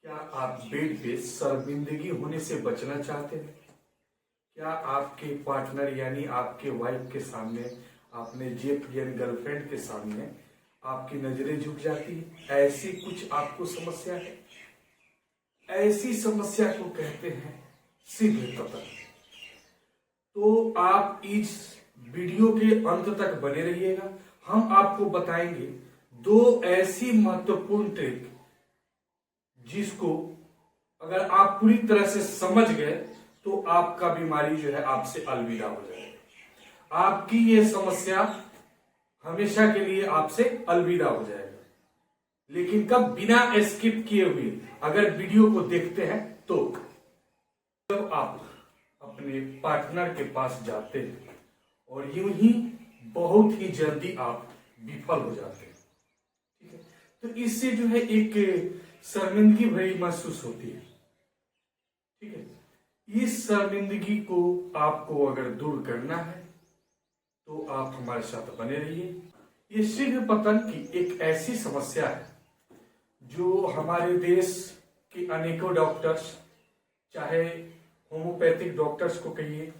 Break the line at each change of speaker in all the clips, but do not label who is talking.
क्या आप बेड पे शर्मिंदगी होने से बचना चाहते हैं? क्या आपके पार्टनर यानी आपके वाइफ के सामने, आपने जेफ यानी गर्लफ्रेंड के सामने आपकी नजरें झुक जाती है? ऐसी कुछ आपको समस्या है? ऐसी समस्या को कहते हैं शीघ्र पतन। तो आप इस वीडियो के अंत तक बने रहिएगा। हम आपको बताएंगे दो ऐसी महत्वपूर्ण ट्रिक जिसको अगर आप पूरी तरह से समझ गए तो आपका बीमारी जो है आपसे अलविदा हो जाएगा। आपकी ये समस्या हमेशा के लिए आपसे अलविदा हो जाएगा। लेकिन कब? बिना स्किप किए हुए अगर वीडियो को देखते हैं तो। जब आप अपने पार्टनर के पास जाते हैं और यूं ही बहुत ही जल्दी आप विफल हो जाते हैं, ठीक है, तो इससे जो है एक शर्मिंदगी भरी महसूस होती है। ठीक है, इस शर्मिंदगी को आपको अगर दूर करना है तो आप हमारे साथ बने रहिए। ये शीघ्र पतन की एक ऐसी समस्या है जो हमारे देश के अनेकों डॉक्टर्स, चाहे होम्योपैथिक डॉक्टर्स को कहिए,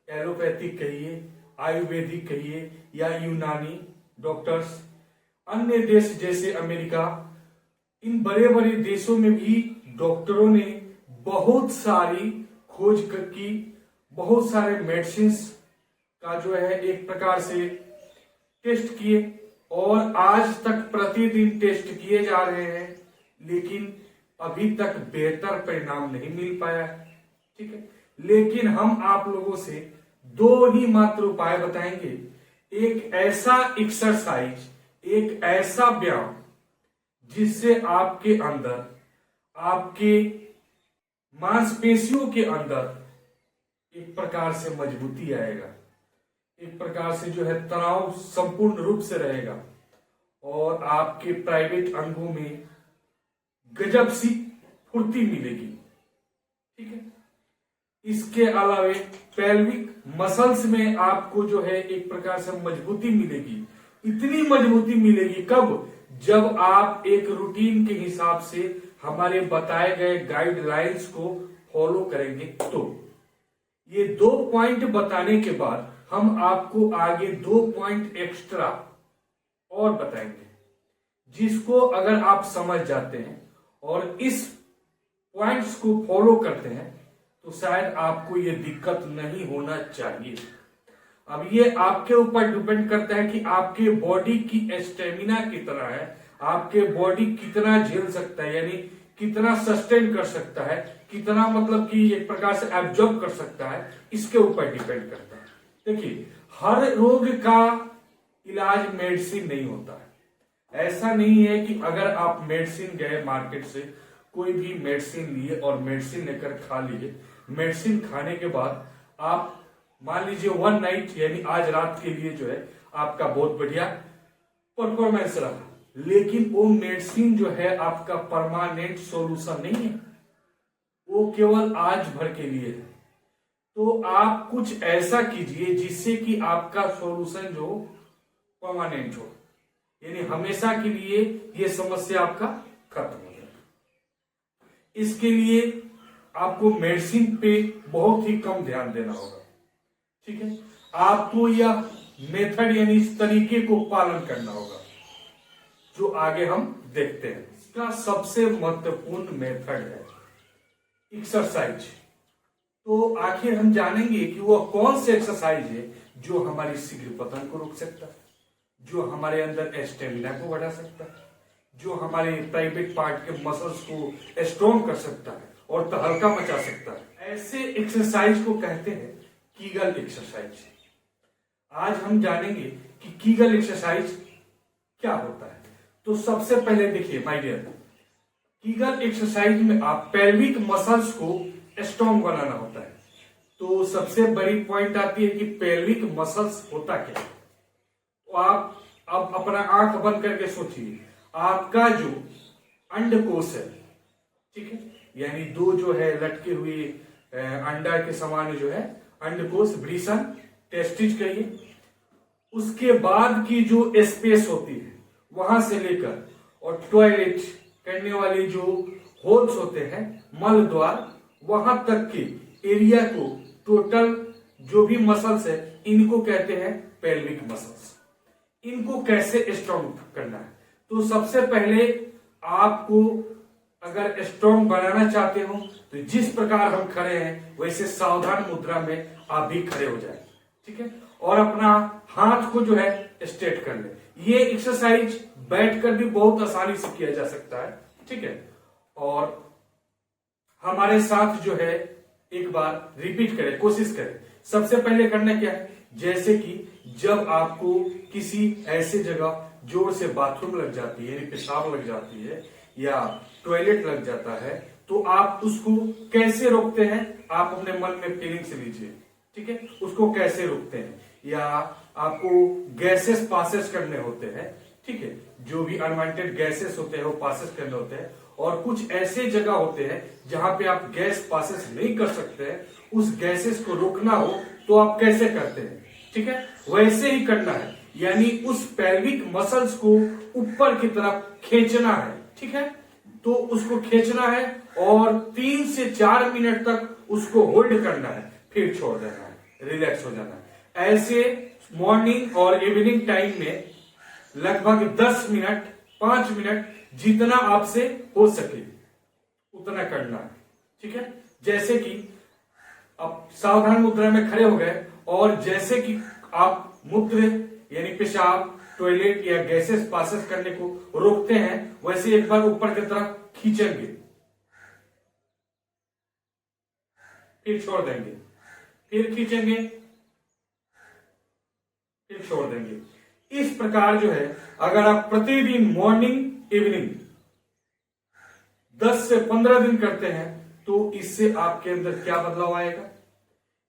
एलोपैथिक कहिए, आयुर्वेदिक कहिए या यूनानी डॉक्टर्स, अन्य देश जैसे अमेरिका, इन बड़े बड़े देशों में भी डॉक्टरों ने बहुत सारी खोज की, बहुत सारे मेडिसिन का जो है एक प्रकार से टेस्ट किए और आज तक प्रतिदिन टेस्ट किए जा रहे हैं, लेकिन अभी तक बेहतर परिणाम नहीं मिल पाया है। ठीक है, लेकिन हम आप लोगों से दो ही मात्र उपाय बताएंगे। एक ऐसा एक्सरसाइज, एक ऐसा व्यायाम जिससे आपके अंदर, आपके मांसपेशियों के अंदर एक प्रकार से मजबूती आएगा, एक प्रकार से जो है तनाव संपूर्ण रूप से रहेगा और आपके प्राइवेट अंगों में गजब सी फुर्ती मिलेगी। ठीक है, इसके अलावा पेल्विक मसल्स में आपको जो है एक प्रकार से मजबूती मिलेगी। इतनी मजबूती मिलेगी कब? जब आप एक रूटीन के हिसाब से हमारे बताए गए गाइडलाइंस को फॉलो करेंगे। तो ये 2 पॉइंट बताने के बाद हम आपको आगे 2 पॉइंट एक्स्ट्रा और बताएंगे, जिसको अगर आप समझ जाते हैं और इस पॉइंट्स को फॉलो करते हैं तो शायद आपको ये दिक्कत नहीं होना चाहिए। अब ये आपके ऊपर डिपेंड करता है कि आपके बॉडी की स्टेमिना कितना है, आपके बॉडी कितना झेल सकता है, यानी कितना सस्टेन कर सकता है, कितना मतलब कि एक प्रकार से एब्जॉर्ब कर सकता है, इसके ऊपर डिपेंड करता है। देखिए, हर रोग का इलाज मेडिसिन नहीं होता है। ऐसा नहीं है कि अगर आप मेडिसिन गए मार्केट से, कोई भी मेडिसिन लिए और मेडिसिन लेकर खा लिए, मेडिसिन खाने के बाद आप मान लीजिए 1 नाइट यानी आज रात के लिए जो है आपका बहुत बढ़िया परफॉर्मेंस रहा, लेकिन वो मेडिसिन जो है आपका परमानेंट सॉल्यूशन नहीं है, वो केवल आज भर के लिए है। तो आप कुछ ऐसा कीजिए जिससे कि आपका सॉल्यूशन जो परमानेंट हो, यानी हमेशा के लिए ये समस्या आपका खत्म हो जाए। इसके लिए आपको मेडिसिन पे बहुत ही कम ध्यान देना होगा। ठीक है, आपको यह मेथड यानी इस तरीके को पालन करना होगा जो आगे हम देखते हैं। इसका सबसे महत्वपूर्ण मेथड है एक्सरसाइज। तो आखिर हम जानेंगे कि वह कौन से एक्सरसाइज है जो हमारी शीघ्र पतन को रोक सकता है, जो हमारे अंदर स्टेमिना को बढ़ा सकता है, जो हमारे प्राइवेट पार्ट के मसल्स को स्ट्रॉन्ग कर सकता है और तहलका मचा सकता है। ऐसे एक्सरसाइज को कहते हैं कीगल एक्सरसाइज। आज हम जानेंगे कि कीगल एक्सरसाइज क्या होता है। तो सबसे पहले देखिए माय डियर, कीगल एक्सरसाइज में आप पेल्विक मसल्स को स्ट्रॉन्ग बनाना होता है। तो सबसे बड़ी पॉइंट आती है कि पेल्विक मसल्स होता क्या है। तो आप अब अपना आंख बंद करके सोचिए, आपका जो अंडकोश है, ठीक है, यानी दो जो है लटके हुए अंडा के समान जो है अंडकोश, वृषण, टेस्टिज कहिए, उसके बाद की जो स्पेस होती है वहां से लेकर और टॉयलेट करने वाले जो होल्स होते हैं, मल द्वार, वहां तक के एरिया को, टोटल जो भी मसल्स है, इनको कहते हैं पेल्विक मसल्स। इनको कैसे स्ट्रॉन्ग करना है? तो सबसे पहले आपको अगर स्ट्रॉन्ग बनाना चाहते हो तो जिस प्रकार हम खड़े हैं वैसे सावधान मुद्रा में आप भी खड़े हो जाए, ठीक है, और अपना हाथ को जो है स्ट्रेट कर ले। ये एक्सरसाइज बैठकर भी बहुत आसानी से किया जा सकता है, ठीक है। और हमारे साथ जो है एक बार रिपीट करें, कोशिश करें। सबसे पहले करना क्या है, जैसे कि जब आपको किसी ऐसे जगह जोर से बाथरूम लग जाती है, यानी पेशाब लग जाती है या टॉयलेट लग जाता है, तो आप उसको कैसे रोकते हैं? आप अपने मन में फीलिंग से लीजिए, ठीक है, उसको कैसे रोकते हैं। या आपको गैसेस पासेस करने होते हैं, ठीक है, जो भी अनवांटेड गैसेस होते हैं वो पासेस करने होते हैं, और कुछ ऐसे जगह होते हैं जहां पे आप गैस पासेस नहीं कर सकते हैं, उस गैसेस को रोकना हो तो आप कैसे करते हैं, ठीक है, वैसे ही करना है। यानी उस पेल्विक मसल्स को ऊपर की तरफ खींचना है, ठीक है, तो उसको खींचना है और 3 से 4 मिनट तक उसको होल्ड करना है, फिर छोड़ देना है, रिलैक्स हो जाना है। ऐसे मॉर्निंग और इवनिंग टाइम में लगभग 10 मिनट, 5 मिनट, जितना आपसे हो सके उतना करना है, ठीक है। जैसे कि आप सावधान मुद्रा में खड़े हो गए और जैसे कि आप मूत्र यानी पेशाब, टॉयलेट या गैसेस पासेस करने को रोकते हैं, वैसे एक बार ऊपर की तरफ खींचेंगे, फिर छोड़ देंगे, फिर खींचेंगे, फिर छोड़ देंगे। इस प्रकार जो है अगर आप प्रतिदिन मॉर्निंग इवनिंग 10 से 15 दिन करते हैं तो इससे आपके अंदर क्या बदलाव आएगा?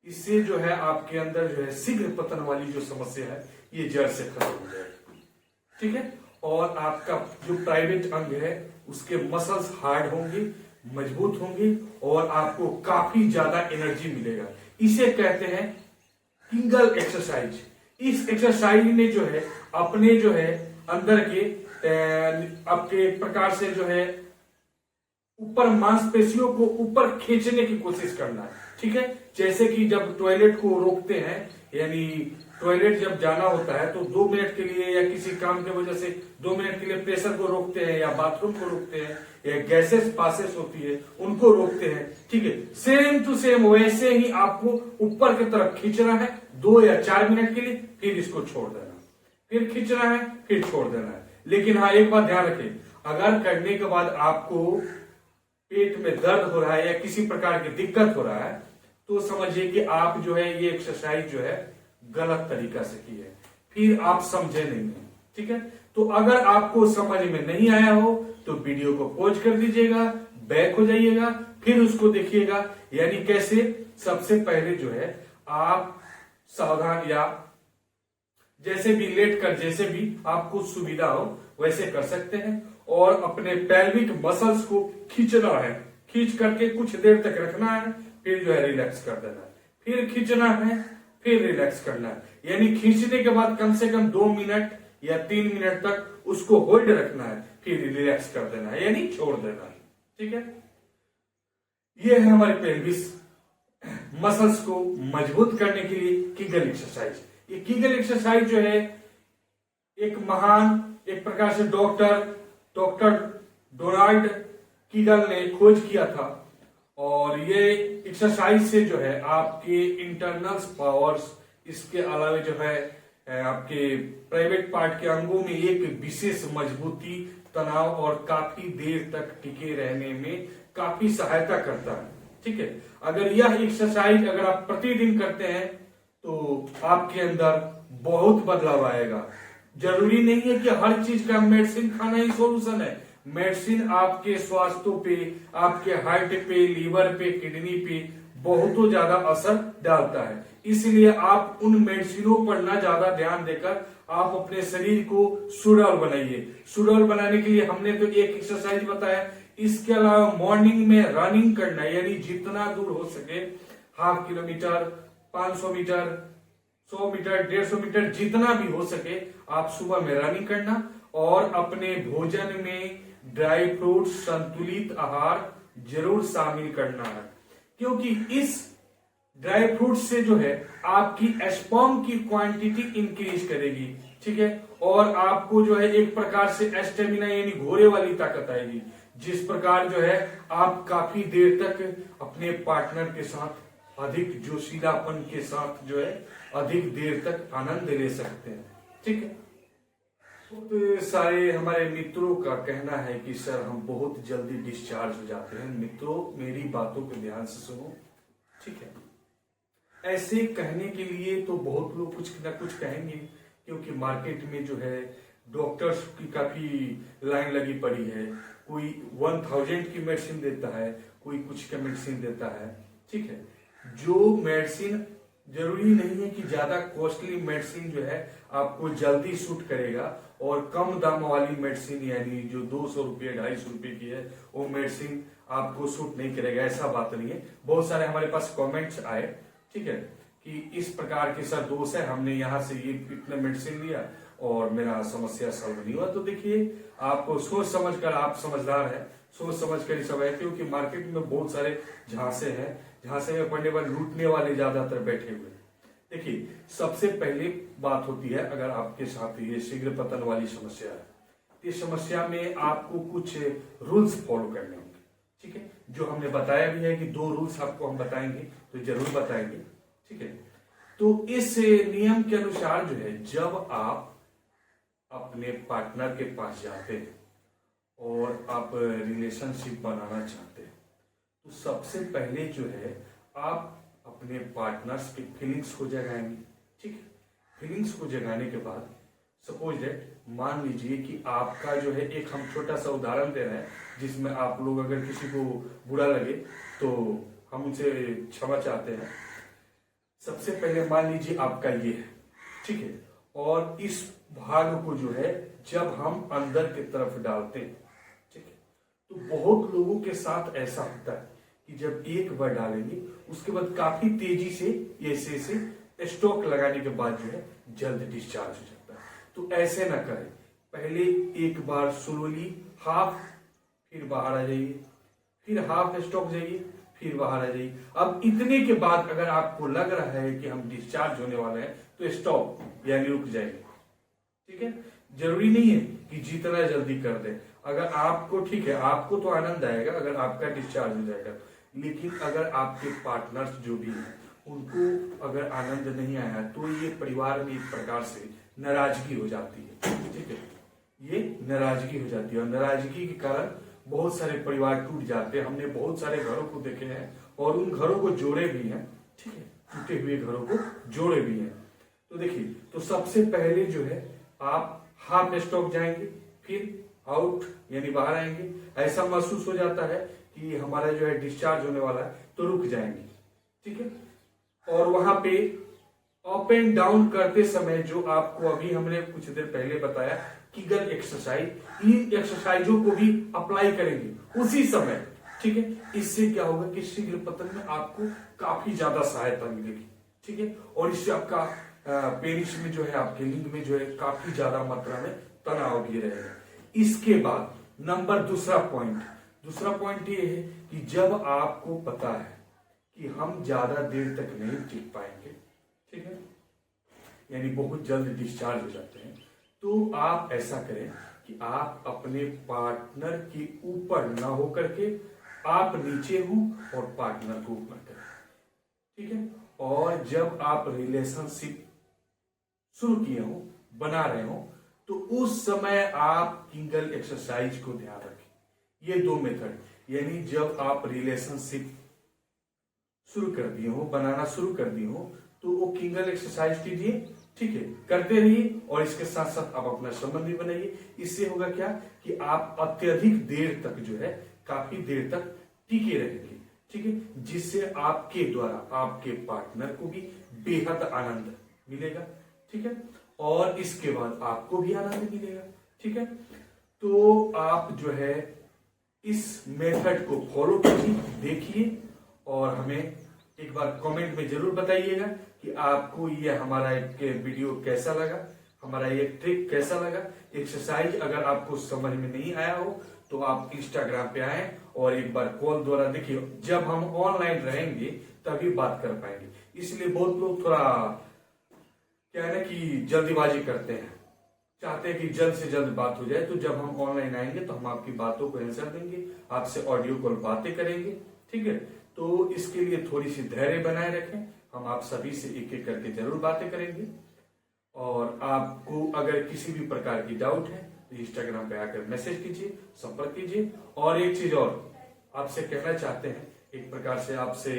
इससे जो है आपके अंदर जो है शीघ्र पतन वाली जो समस्या है ये जड़ से खत्म हो जाएगी, ठीक है। और आपका जो प्राइवेट अंग है उसके मसल्स हार्ड होंगे, मजबूत होंगे और आपको काफी ज्यादा एनर्जी मिलेगा। इसे कहते हैं किंगल एक्सरसाइज। इस एक्सरसाइज ने जो है अपने जो है अंदर के आपके प्रकार से जो है ऊपर मांसपेशियों को ऊपर खींचने की कोशिश करना है, ठीक है। जैसे कि जब टॉयलेट को रोकते हैं, यानी टॉयलेट जब जाना होता है तो 2 मिनट के लिए या किसी काम की वजह से 2 मिनट के लिए प्रेशर को रोकते हैं या बाथरूम को रोकते हैं या गैसेस पासेस होती है उनको रोकते हैं, ठीक है। सेम टू सेम वैसे ही आपको ऊपर की तरफ खींचना है 2 या 4 मिनट के लिए, फिर इसको छोड़ देना, फिर खींचना है, फिर छोड़ देना है। लेकिन हाँ, एक बात ध्यान रखें, अगर करने के बाद आपको पेट में दर्द हो रहा है या किसी प्रकार की दिक्कत हो रहा है तो समझिए कि आप जो है ये एक्सरसाइज जो है गलत तरीका से की है, फिर आप समझे नहीं है, ठीक है। तो अगर आपको समझ में नहीं आया हो तो वीडियो को पॉज कर दीजिएगा, बैक हो जाइएगा, फिर उसको देखिएगा। यानी कैसे? सबसे पहले जो है आप सावधान या जैसे भी लेट कर, जैसे भी आपको सुविधा हो वैसे कर सकते हैं और अपने पेल्विक मसल्स को खींचना है, खींच करके कुछ देर तक रखना है, फिर जो है रिलैक्स कर देना है, फिर खींचना है, फिर रिलैक्स करना है। यानी खींचने के बाद कम से कम 2 मिनट या 3 मिनट तक उसको होल्ड रखना है, फिर रिलैक्स कर देना है, यानी छोड़ देना है, ठीक है। ये है हमारे पेल्विस मसल्स को मजबूत करने के लिए कीगल एक्सरसाइज। ये कीगल एक्सरसाइज जो है एक महान, एक प्रकार से डॉक्टर डोनाल्ड कीगल ने खोज किया था और ये एक्सरसाइज से जो है आपके इंटरनल पावर्स, इसके अलावा जो है आपके प्राइवेट पार्ट के अंगों में एक विशेष मजबूती, तनाव और काफी देर तक टिके रहने में काफी सहायता करता है, ठीक है। अगर यह एक्सरसाइज अगर आप प्रतिदिन करते हैं तो आपके अंदर बहुत बदलाव आएगा। जरूरी नहीं है कि हर चीज का मेडिसिन खाना ही सॉल्यूशन है। मेडिसिन आपके स्वास्थ्य पे, आपके हार्ट पे, लीवर पे, किडनी पे बहुत ज्यादा असर डालता है। इसलिए आप उन मेडिसिनों पर ना ज्यादा ध्यान देकर आप अपने शरीर को सुडौल बनाइए। सुडौल बनाने के लिए हमने तो एक एक्सरसाइज बताया, इसके अलावा मॉर्निंग में रनिंग करना, यानी जितना दूर हो सके, half kilometre, 500 metre, 100 metre, 150 metre, जितना भी हो सके आप सुबह में रनिंग करना और अपने भोजन में ड्राई फ्रूट, संतुलित आहार जरूर शामिल करना है, क्योंकि इस ड्राई फ्रूट से जो है आपकी स्पर्म की क्वांटिटी इंक्रीज करेगी, ठीक है, और आपको जो है एक प्रकार से स्टेमिना यानी घोड़े वाली ताकत आएगी, जिस प्रकार जो है आप काफी देर तक अपने पार्टनर के साथ अधिक जोशीलापन के साथ जो है अधिक देर तक आनंद ले सकते हैं, ठीक है। तो सारे हमारे मित्रों का कहना है कि सर हम बहुत जल्दी डिस्चार्ज हो जाते हैं। मित्रों, मेरी बातों को ध्यान से सुनो, ठीक है। ऐसे कहने के लिए तो बहुत लोग कुछ ना कुछ कहेंगे, क्योंकि मार्केट में जो है डॉक्टर्स की काफी लाइन लगी पड़ी है। कोई 1000 की मेडिसिन देता है, कोई कुछ का मेडिसिन देता है, ठीक है। जो मेडिसिन जरूरी नहीं है कि ज्यादा कॉस्टली मेडिसिन जो है आपको जल्दी सूट करेगा, और कम दाम वाली मेडिसिन यानी जो 200 रुपये 250 रुपये की है वो मेडिसिन आपको सूट नहीं करेगा, ऐसा बात नहीं है। बहुत सारे हमारे पास कमेंट्स आए, ठीक है, कि इस प्रकार के सर दोष है, हमने यहाँ से ये इतना मेडिसिन लिया और मेरा समस्या सॉल्व नहीं हुआ। तो देखिए, आपको सोच समझ कर, आप समझदार है, सोच समझ कर सब है, क्योंकि मार्केट में बहुत सारे झांसे हैं, झांसे में पड़ने वाले लूटने वाले ज्यादातर बैठे हुए। देखिए, सबसे पहले बात होती है, अगर आपके साथ ये शीघ्र पतन वाली समस्या है, इस समस्या में आपको कुछ रूल्स फॉलो करने होंगे, ठीक है, जो हमने बताया भी है कि 2 रूल्स आपको हम बताएंगे, तो जरूर बताएंगे, ठीक है। तो इस नियम के अनुसार जो है, जब आप अपने पार्टनर के पास जाते हैं और आप रिलेशनशिप बनाना चाहते हैं, तो सबसे पहले जो है आप अपने पार्टनर्स के फीलिंग्स को जगाएंगे, ठीक है। फीलिंग्स को जगाने के बाद सपोज दैट, मान लीजिए कि आपका जो है, एक हम छोटा सा उदाहरण दे रहे हैं जिसमें आप लोग अगर किसी को बुरा लगे तो हम उनसे क्षमा चाहते हैं। सबसे पहले मान लीजिए आपका ये है, ठीक है, और इस भाग को जो है जब हम अंदर की तरफ डालते हैं, ठीक है, तो बहुत लोगों के साथ ऐसा होता है कि जब एक बार डालेंगे उसके बाद काफी तेजी से ऐसे स्टॉक लगाने के बाद जो है जल्द डिस्चार्ज हो जाता है। तो ऐसे ना करें, पहले एक बार स्लोली हाफ, फिर बाहर आ जाइए, फिर हाफ स्टॉक जाइए, फिर बाहर आ जाइए। अब इतने के बाद अगर आपको लग रहा है कि हम डिस्चार्ज होने वाले हैं तो स्टॉप यानी रुक जाइए, ठीक है। जरूरी नहीं है कि जितना जल्दी कर दे, अगर आपको ठीक है, आपको तो आनंद आएगा अगर आपका डिस्चार्ज हो जाएगा, लेकिन अगर आपके पार्टनर्स जो भी हैं उनको अगर आनंद नहीं आया तो ये परिवार में एक प्रकार से नाराजगी हो जाती है, ठीक है, ये नाराजगी हो जाती है, और नाराजगी के कारण बहुत सारे परिवार टूट जाते हैं। हमने बहुत सारे घरों को देखे हैं और उन घरों को जोड़े भी हैं, ठीक है, टूटे हुए घरों को जोड़े भी हैं। तो देखिए, तो सबसे पहले जो है आप हाफ स्टॉक जाएंगे, फिर आउट यानी बाहर आएंगे। ऐसा महसूस हो जाता है कि हमारा जो है डिस्चार्ज होने वाला है, तो रुक जाएंगे, ठीक है। और वहां पे अप एंड डाउन करते समय जो आपको अभी हमने कुछ देर पहले बताया कीगल एक्सरसाइज, इन एक्सरसाइजों को भी अप्लाई करेंगे उसी समय, ठीक है। इससे क्या होगा कि शीघ्र पतन में आपको काफी ज्यादा सहायता मिलेगी, ठीक है, और इससे आपका पेनिस में जो है, आपके लिंग में जो है काफी ज्यादा मात्रा में तनाव भी रहेगा। इसके बाद दूसरा पॉइंट ये है कि जब आपको पता है कि हम ज्यादा देर तक नहीं टिक पाएंगे, ठीक है, यानी बहुत जल्द डिस्चार्ज हो जाते हैं, तो आप ऐसा करें कि आप अपने पार्टनर के ऊपर ना हो करके आप नीचे हो और पार्टनर को ऊपर करें, ठीक है। और जब आप रिलेशनशिप शुरू किए हो, बना रहे हो, तो उस समय आप किंगल एक्सरसाइज को ध्यान रखें। ये 2 मेथड, यानी जब आप रिलेशनशिप शुरू कर दिए हो, बनाना शुरू कर दिए हो, तो वो किंगल एक्सरसाइज कीजिए, ठीक है, करते रहिए, और इसके साथ साथ आप अपना संबंध भी बनाइए। इससे होगा क्या कि आप अत्यधिक देर तक जो है, काफी देर तक टिके रहेंगे, ठीक है, जिससे आपके द्वारा आपके पार्टनर को भी बेहद आनंद मिलेगा, ठीक है, और इसके बाद आपको भी आनंद मिलेगा, ठीक है। तो आप जो है इस मेथड को फॉलो कीजिए, देखिए, और हमें एक बार कमेंट में जरूर बताइएगा कि आपको ये हमारा एक वीडियो कैसा लगा, हमारा ये ट्रिक कैसा लगा। एक्सरसाइज अगर आपको समझ में नहीं आया हो तो तो आप इंस्टाग्राम पे आए और एक बार कॉल द्वारा देखिए, जब हम ऑनलाइन रहेंगे तभी बात कर पाएंगे। इसलिए बहुत लोग थोड़ा क्या है ना कि जल्दीबाजी करते हैं, चाहते हैं कि जल्द से जल्द बात हो जाए। तो जब हम ऑनलाइन आएंगे तो हम आपकी बातों को आंसर देंगे, आपसे ऑडियो कॉल बातें करेंगे, ठीक है। तो इसके लिए थोड़ी सी धैर्य बनाए रखें, हम आप सभी से एक एक करके जरूर बातें करेंगे। और आपको अगर किसी भी प्रकार की डाउट है तो इंस्टाग्राम पे आकर मैसेज कीजिए, संपर्क कीजिए। और एक चीज और आपसे कहना चाहते हैं, एक प्रकार से आपसे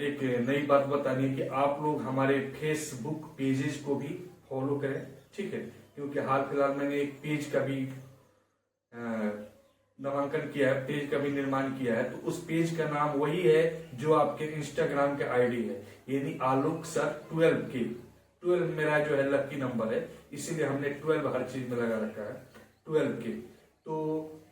एक नई बात बतानी है कि आप लोग हमारे फेसबुक पेजेस को भी फॉलो करें, ठीक है। क्योंकि हाल फिलहाल मैंने एक पेज का भी नामांकन किया है, पेज का भी निर्माण किया है। तो उस पेज का नाम वही है जो आपके इंस्टाग्राम के आईडी है, यानी आलोक सर 12 मेरा जो है लकी नंबर है, इसीलिए हमने 12 हर चीज में लगा रखा है, 12 तो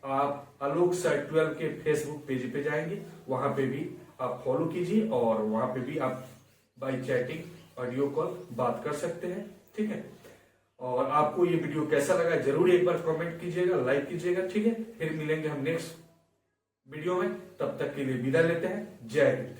आप आलोक सर 12 के फेसबुक पेज पे जाएंगे, वहां पे भी आप फॉलो कीजिए और वहां पे भी आप बाय चैटिंग ऑडियो कॉल बात कर सकते हैं, ठीक है। और आपको ये वीडियो कैसा लगा जरूर एक बार कमेंट कीजिएगा, लाइक कीजिएगा, ठीक है। फिर मिलेंगे हम नेक्स्ट वीडियो में, तब तक के लिए विदा लेते हैं। जय हिंद।